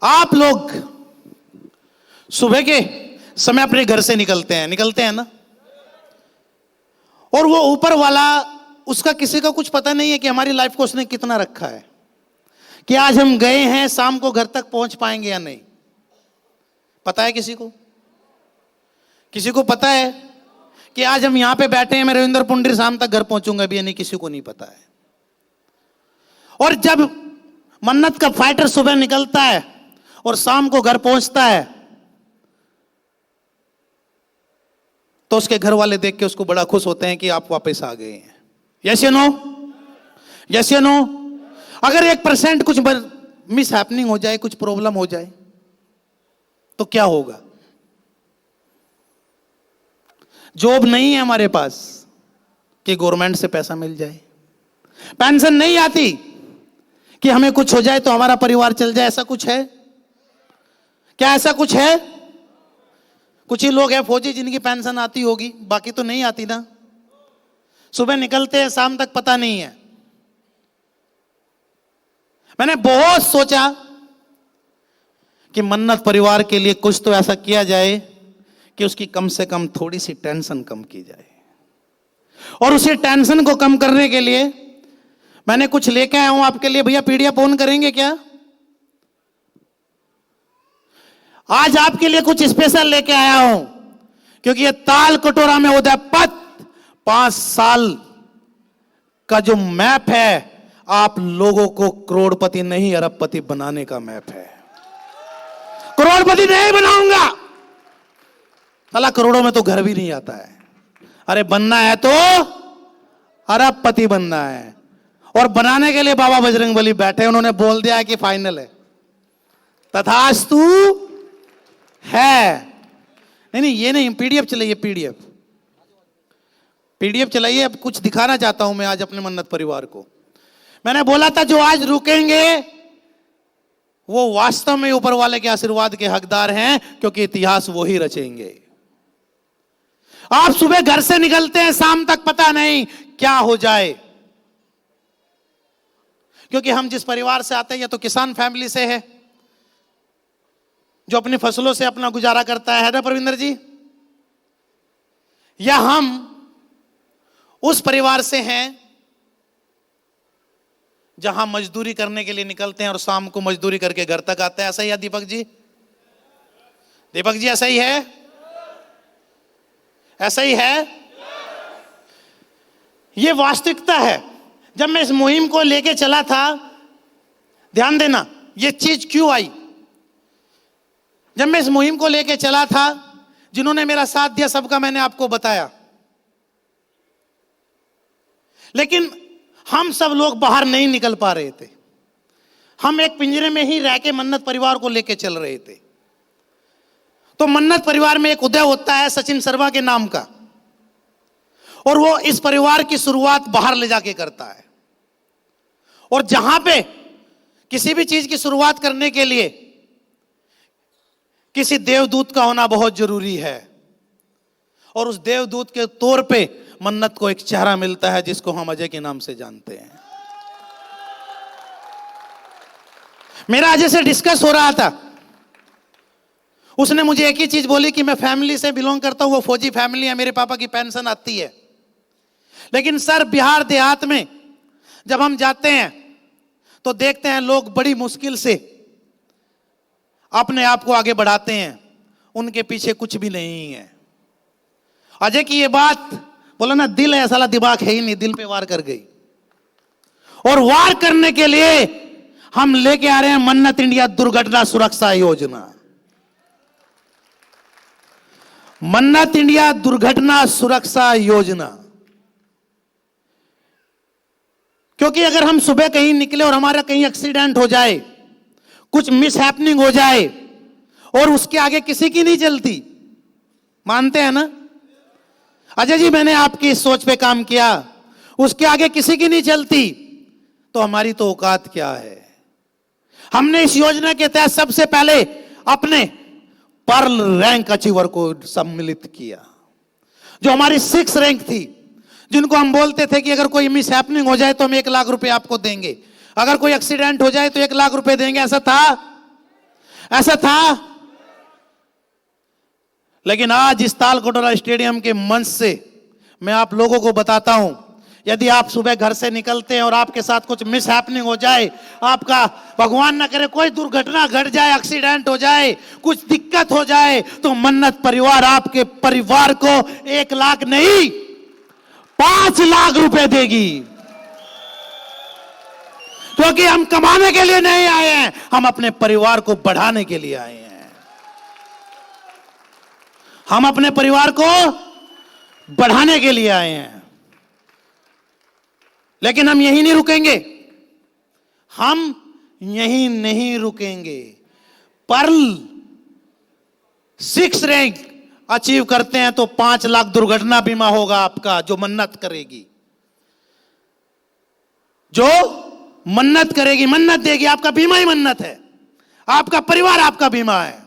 आप लोग सुबह के समय अपने घर से निकलते हैं ना, और वो ऊपर वाला, उसका किसी का कुछ पता नहीं है कि हमारी लाइफ को उसने कितना रखा है, कि आज हम गए हैं शाम को घर तक पहुंच पाएंगे या नहीं। पता है किसी को? किसी को पता है कि आज हम यहां पे बैठे हैं, मैं रविंद्र पुंडरी शाम तक घर पहुंचूंगा भी या नहीं? किसी को नहीं पता है। और जब मन्नत का फाइटर सुबह निकलता है और शाम को घर पहुंचता है, तो उसके घर वाले देख के उसको बड़ा खुश होते हैं कि आप वापस आ गए हैं। यस या नो? यस या नो? अगर 1% कुछ मिस हैपनिंग हो जाए, कुछ प्रॉब्लम हो जाए, तो क्या होगा? जॉब नहीं है हमारे पास कि गवर्नमेंट से पैसा मिल जाए, पेंशन नहीं आती कि हमें कुछ हो जाए तो हमारा परिवार चल जाए। ऐसा कुछ है क्या? ऐसा कुछ है? कुछ ही लोग हैं फौजी जिनकी पेंशन आती होगी, बाकी तो नहीं आती ना। सुबह निकलते हैं, शाम तक पता नहीं है। मैंने बहुत सोचा कि मन्नत परिवार के लिए कुछ तो ऐसा किया जाए कि उसकी कम से कम थोड़ी सी टेंशन कम की जाए। और उसी टेंशन को कम करने के लिए मैंने कुछ लेके आया हूं आपके लिए। भैया पीडीएफ ऑन करेंगे क्या? आज आपके लिए कुछ स्पेशल लेके आया हूं, क्योंकि ये ताल कटोरा में उदय पथ 5 साल का जो मैप है, आप लोगों को करोड़पति नहीं अरबपति बनाने का मैप है। करोड़पति नहीं बनाऊंगा, साला करोड़ों में तो घर भी नहीं आता है। अरे बनना है तो अरबपति बनना है, और बनाने के लिए बाबा बजरंगबली बैठे, उन्होंने बोल दिया कि फाइनल है, तथास्तु है। नहीं, ये नहीं, पीडीएफ चलाइए, पीडीएफ चलाइए। अब कुछ दिखाना चाहता हूं मैं आज अपने मन्नत परिवार को। मैंने बोला था जो आज रुकेंगे वो वास्तव में ऊपर वाले के आशीर्वाद के हकदार हैं, क्योंकि इतिहास वो ही रचेंगे। आप सुबह घर से निकलते हैं, शाम तक पता नहीं क्या हो जाए, क्योंकि हम जिस परिवार से आते हैं, या तो किसान फैमिली से है जो अपनी फसलों से अपना गुजारा करता है ना परविंदर जी, या हम उस परिवार से हैं जहां मजदूरी करने के लिए निकलते हैं और शाम को मजदूरी करके घर तक आते हैं। ऐसा ही है दीपक जी? दीपक जी ऐसा ही है? ऐसा ही है? ये वास्तविकता है। जब मैं इस मुहिम को लेके चला था, ध्यान देना ये चीज क्यों आई। जब मैं इस मुहिम को लेके चला था, जिन्होंने मेरा साथ दिया सबका मैंने आपको बताया, लेकिन हम सब लोग बाहर नहीं निकल पा रहे थे। हम एक पिंजरे में ही रह के मन्नत परिवार को लेके चल रहे थे। तो मन्नत परिवार में एक उदय होता है सचिन सर्मा के नाम का, और वो इस परिवार की शुरुआत बाहर ले जाके करता है। और जहां पे किसी भी चीज की शुरुआत करने के लिए किसी देवदूत का होना बहुत जरूरी है, और उस देवदूत के तौर पे मन्नत को एक चेहरा मिलता है जिसको हम अजय के नाम से जानते हैं। मेरा अजय से डिस्कस हो रहा था, उसने मुझे एक ही चीज बोली कि मैं फैमिली से बिलोंग करता हूं, वो फौजी फैमिली है, मेरे पापा की पेंशन आती है, लेकिन सर बिहार देहात में जब हम जाते हैं तो देखते हैं लोग बड़ी मुश्किल से अपने आप को आगे बढ़ाते हैं, उनके पीछे कुछ भी नहीं है। अजय की ये बात बोला ना, दिल है साला, दिमाग है ही नहीं, दिल पे वार कर गई। और वार करने के लिए हम लेके आ रहे हैं मन्नत इंडिया दुर्घटना सुरक्षा योजना। मन्नत इंडिया दुर्घटना सुरक्षा योजना, क्योंकि अगर हम सुबह कहीं निकले और हमारा कहीं एक्सीडेंट हो जाए, कुछ मिस हैपनिंग हो जाए, और उसके आगे किसी की नहीं चलती, मानते हैं ना अजय जी? मैंने आपकी इस सोच पे काम किया, उसके आगे किसी की नहीं चलती, तो हमारी तो औकात क्या है। हमने इस योजना के तहत सबसे पहले अपने पर्ल रैंक अचीवर को सम्मिलित किया, जो हमारी 6 रैंक थी, जिनको हम बोलते थे कि अगर कोई मिस हैपनिंग हो जाए तो हम 1 लाख रुपए आपको देंगे, अगर कोई एक्सीडेंट हो जाए तो 1 लाख रुपए देंगे। ऐसा था? ऐसा था। लेकिन आज इस तालकटोरा स्टेडियम के मंच से मैं आप लोगों को बताता हूं, यदि आप सुबह घर से निकलते हैं और आपके साथ कुछ मिस हैपनिंग हो जाए, आपका भगवान ना करे कोई दुर्घटना घट जाए, एक्सीडेंट हो जाए, कुछ दिक्कत हो जाए, तो मन्नत परिवार आपके परिवार को 1 लाख नहीं 5 लाख रुपए देगी। क्योंकि हम कमाने के लिए नहीं आए हैं, हम अपने परिवार को बढ़ाने के लिए आए हैं। हम अपने परिवार को बढ़ाने के लिए आए हैं। लेकिन हम यहीं नहीं रुकेंगे, हम यहीं नहीं रुकेंगे। पर्ल 6 रैंक अचीव करते हैं तो 5 लाख दुर्घटना बीमा होगा आपका, जो मन्नत करेगी, जो मन्नत करेगी, मन्नत देगी। आपका बीमा ही मन्नत है, आपका परिवार आपका बीमा है।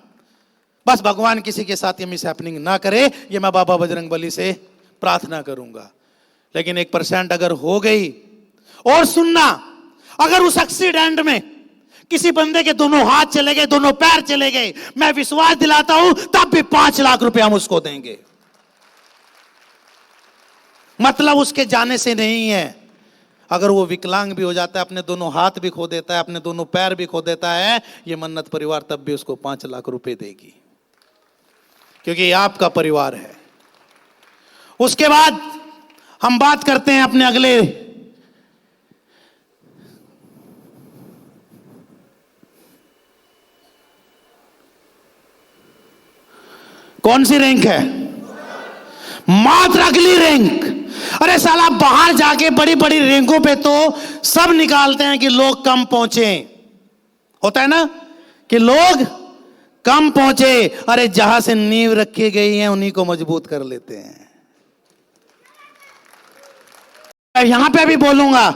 बस भगवान किसी के साथ ये मिस हैपनिंग ना करे, ये मैं बाबा बजरंगबली से प्रार्थना करूंगा। लेकिन 1% अगर हो गई, और सुनना, अगर उस एक्सीडेंट में किसी बंदे के दोनों हाथ चले गए, दोनों पैर चले गए, मैं विश्वास दिलाता हूं तब भी 5 लाख रुपए हम उसको देंगे। मतलब उसके जाने से नहीं है, अगर वो विकलांग भी हो जाता है, अपने दोनों हाथ भी खो देता है, अपने दोनों पैर भी खो देता है, ये मन्नत परिवार तब भी उसको 5 लाख रुपए देगी, क्योंकि ये आपका परिवार है। उसके बाद हम बात करते हैं अपने अगले कौन सी रैंक है? मात्र अगली रैंक। अरे साला, बाहर जाके बड़ी बड़ी रैंकों पे तो सब निकालते हैं कि लोग कम पहुंचे, होता है ना कि लोग कम पहुंचे। अरे जहां से नींव रखी गई है उन्हीं को मजबूत कर लेते हैं। यहां पे भी बोलूंगा,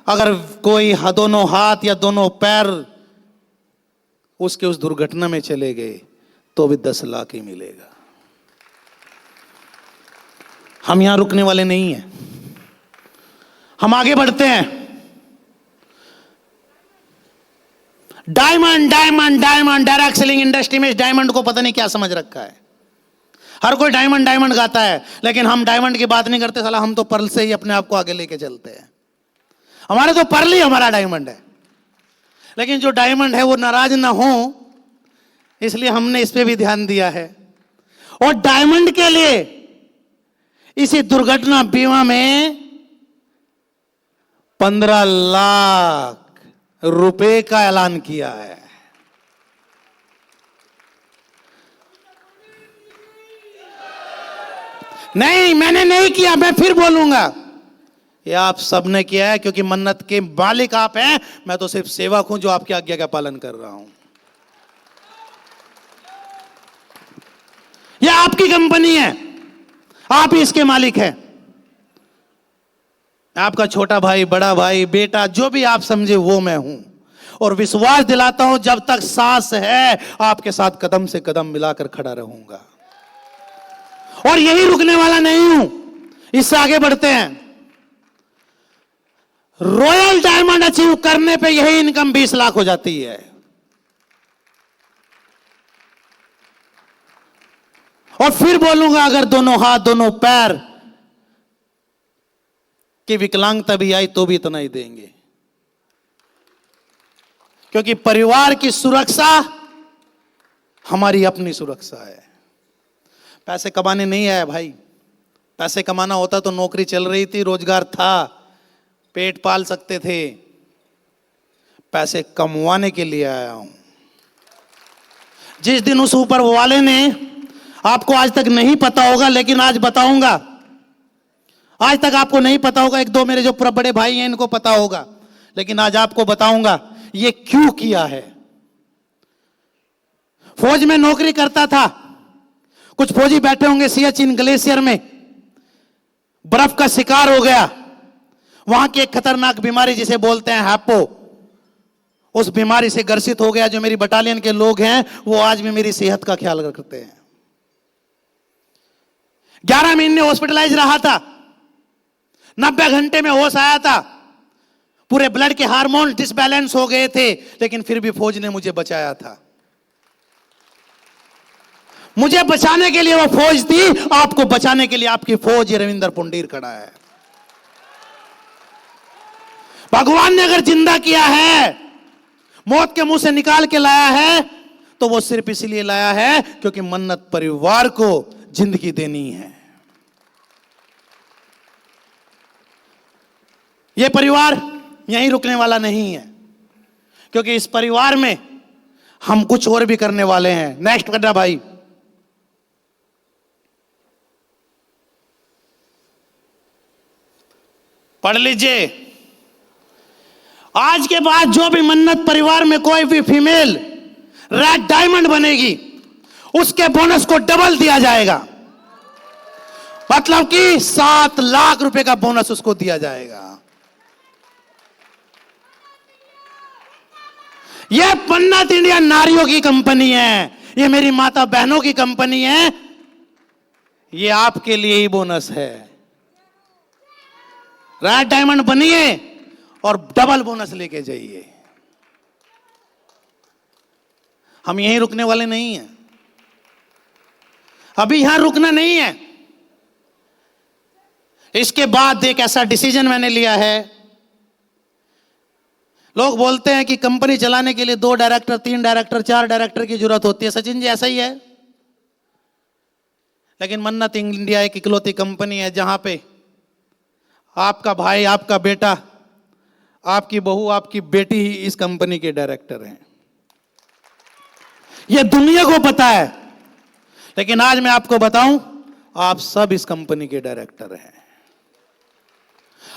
अगर कोई दोनों हाथ या दोनों पैर उसके उस दुर्घटना में चले गए तो भी 10 लाख ही मिलेगा। हम यहां रुकने वाले नहीं हैं, हम आगे बढ़ते हैं। Diamond diamond diamond, direct selling industry में इस डायमंड को पता नहीं क्या समझ रखा है। हर कोई डायमंड डायमंड गाता है, लेकिन हम डायमंड की बात नहीं करते। साला, हम तो पर्ल से ही अपने आप को आगे लेके चलते हैं। हमारे तो पर्ल ही हमारा डायमंड है। लेकिन जो डायमंड है वो नाराज ना हो, इसलिए हमने इस पे भी ध्यान दिया है। और डायमंड के लिए इसी दुर्घटना बीमा में 15 लाख रुपए का ऐलान किया है। नहीं, मैंने नहीं किया, मैं फिर बोलूंगा, ये आप सबने किया है, क्योंकि मन्नत के मालिक आप हैं। मैं तो सिर्फ सेवक हूं जो आपकी आज्ञा का पालन कर रहा हूं। यह आपकी कंपनी है, आप ही इसके मालिक हैं। आपका छोटा भाई, बड़ा भाई, बेटा, जो भी आप समझे वो मैं हूं। और विश्वास दिलाता हूं, जब तक सांस है आपके साथ कदम से कदम मिलाकर खड़ा रहूंगा। और यही रुकने वाला नहीं हूं, इससे आगे बढ़ते हैं। रॉयल डायमंड अचीव करने पे यही इनकम 20 लाख हो जाती है। और फिर बोलूंगा, अगर दोनों हाथ दोनों पैर की विकलांगता भी आई तो भी इतना ही देंगे, क्योंकि परिवार की सुरक्षा हमारी अपनी सुरक्षा है। पैसे कमाने नहीं आया भाई, पैसे कमाना होता तो नौकरी चल रही थी, रोजगार था, पेट पाल सकते थे। पैसे कमवाने के लिए आया हूं। जिस दिन उस ऊपर वाले ने, आपको आज तक नहीं पता होगा लेकिन आज बताऊंगा, आज तक आपको नहीं पता होगा, 1-2 मेरे जो बड़े भाई हैं इनको पता होगा, लेकिन आज आपको बताऊंगा ये क्यों किया है। फौज में नौकरी करता था, कुछ फौजी बैठे होंगे सियाचिन ग्लेशियर में, बर्फ का शिकार हो गया। वहां की एक खतरनाक बीमारी जिसे बोलते हैं हैपो, उस बीमारी से ग्रसित हो गया। जो मेरी बटालियन के लोग हैं वो आज भी मेरी सेहत का ख्याल रखते हैं। 11 महीने हॉस्पिटलाइज रहा था, 90 घंटे में होश आया था, पूरे ब्लड के हार्मोन डिसबैलेंस हो गए थे, लेकिन फिर भी फौज ने मुझे बचाया था। मुझे बचाने के लिए वो फौज थी, आपको बचाने के लिए आपकी फौज, ये रविंदर पुंडीर खड़ा है। भगवान ने अगर जिंदा किया है, मौत के मुंह से निकाल के लाया है, तो वो सिर्फ इसलिए लाया है क्योंकि मन्नत परिवार को जिंदगी देनी है। ये परिवार यहीं रुकने वाला नहीं है, क्योंकि इस परिवार में हम कुछ और भी करने वाले हैं। नेक्स्ट करना भाई। पढ़ लीजिए, आज के बाद जो भी मन्नत परिवार में कोई भी फीमेल रेड डायमंड बनेगी, उसके बोनस को डबल दिया जाएगा। मतलब कि 7 लाख रुपए का बोनस उसको दिया जाएगा। यह मन्नत इंडिया नारियों की कंपनी है, यह मेरी माता बहनों की कंपनी है। यह आपके लिए ही बोनस है। रेड डायमंड बनिए और डबल बोनस लेके जाइए। हम यहीं रुकने वाले नहीं हैं, अभी यहां रुकना नहीं है। इसके बाद एक ऐसा डिसीजन मैंने लिया है। लोग बोलते हैं कि कंपनी चलाने के लिए 2 डायरेक्टर, 3 डायरेक्टर, 4 डायरेक्टर की जरूरत होती है। सचिन जी, ऐसा ही है। लेकिन मन्नत इंडिया एक इकलौती कंपनी है जहां पे आपका भाई, आपका बेटा, आपकी बहू, आपकी बेटी ही इस कंपनी के डायरेक्टर हैं। यह दुनिया को पता है, लेकिन आज मैं आपको बताऊं, आप सब इस कंपनी के डायरेक्टर हैं।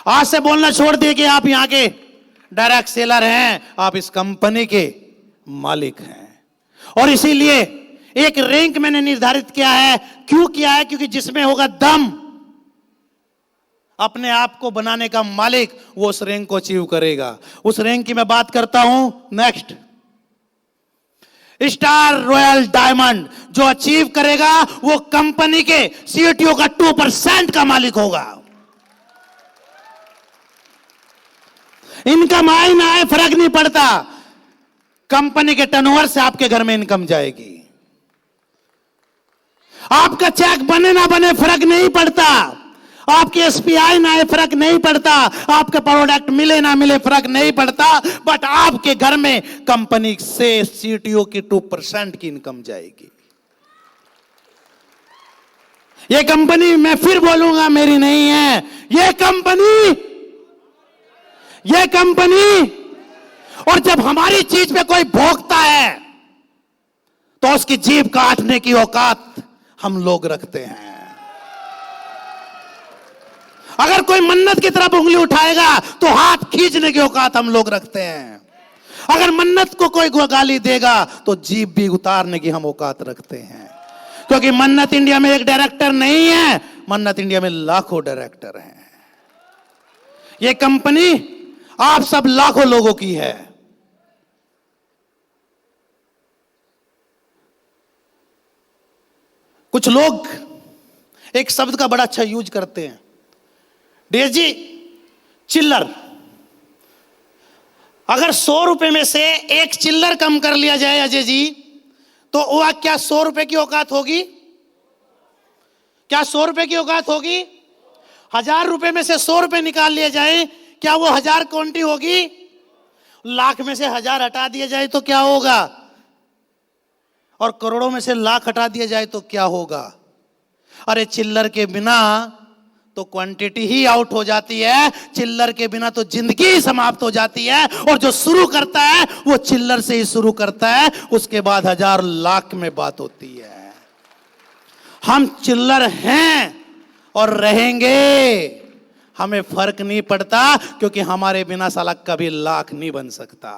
आज से बोलना छोड़ दिए कि आप यहां के डायरेक्ट सेलर हैं, आप इस कंपनी के मालिक हैं। और इसीलिए एक रैंक मैंने निर्धारित किया है। क्यों किया है? क्योंकि जिसमें होगा दम, अपने आप को बनाने का मालिक, वो उस रैंक को अचीव करेगा। उस रैंक की मैं बात करता हूं। नेक्स्ट, स्टार रॉयल डायमंड जो अचीव करेगा वो कंपनी के सीईओ का 2% का मालिक होगा। इनकम आए ना आए फर्क नहीं पड़ता, कंपनी के टर्नओवर से आपके घर में इनकम जाएगी। आपका चेक बने ना बने फर्क नहीं पड़ता, आपके एसपीआई ना आए फर्क नहीं पड़ता, आपके प्रोडक्ट मिले ना मिले फर्क नहीं पड़ता, बट आपके घर में कंपनी से सीटीओ की 2% की इनकम जाएगी। यह कंपनी, मैं फिर बोलूंगा, मेरी नहीं है। यह कंपनी और जब हमारी चीज पे कोई भोगता है तो उसकी जीभ काटने की औकात हम लोग रखते हैं। अगर कोई मन्नत की तरफ उंगली उठाएगा तो हाथ खींचने की औकात हम लोग रखते हैं। अगर मन्नत को कोई गाली देगा तो जीभ भी उतारने की हम औकात रखते हैं। क्योंकि मन्नत इंडिया में एक डायरेक्टर नहीं है, मन्नत इंडिया में लाखों डायरेक्टर हैं। यह कंपनी आप सब लाखों लोगों की है। कुछ लोग एक शब्द का बड़ा अच्छा यूज करते हैं, डीएस जी, चिल्लर। अगर 100 रुपए में से एक चिल्लर कम कर लिया जाए अजय जी, तो वह क्या 100 रुपए की औकात होगी? क्या 100 रुपए की औकात होगी? 1000 रुपए में से 100 रुपए निकाल लिए जाए, क्या वो 1000 क्वांटिटी होगी? लाख में से 1000 हटा दिया जाए तो क्या होगा? और करोड़ों में से लाख हटा दिया जाए तो क्या होगा? अरे चिल्लर के बिना तो क्वांटिटी ही आउट हो जाती है, चिल्लर के बिना तो जिंदगी ही समाप्त हो जाती है। और जो शुरू करता है वो चिल्लर से ही शुरू करता है, उसके बाद 1000 लाख में बात होती है। हम चिल्लर हैं और रहेंगे, हमें फर्क नहीं पड़ता, क्योंकि हमारे बिना साला कभी लाख नहीं बन सकता।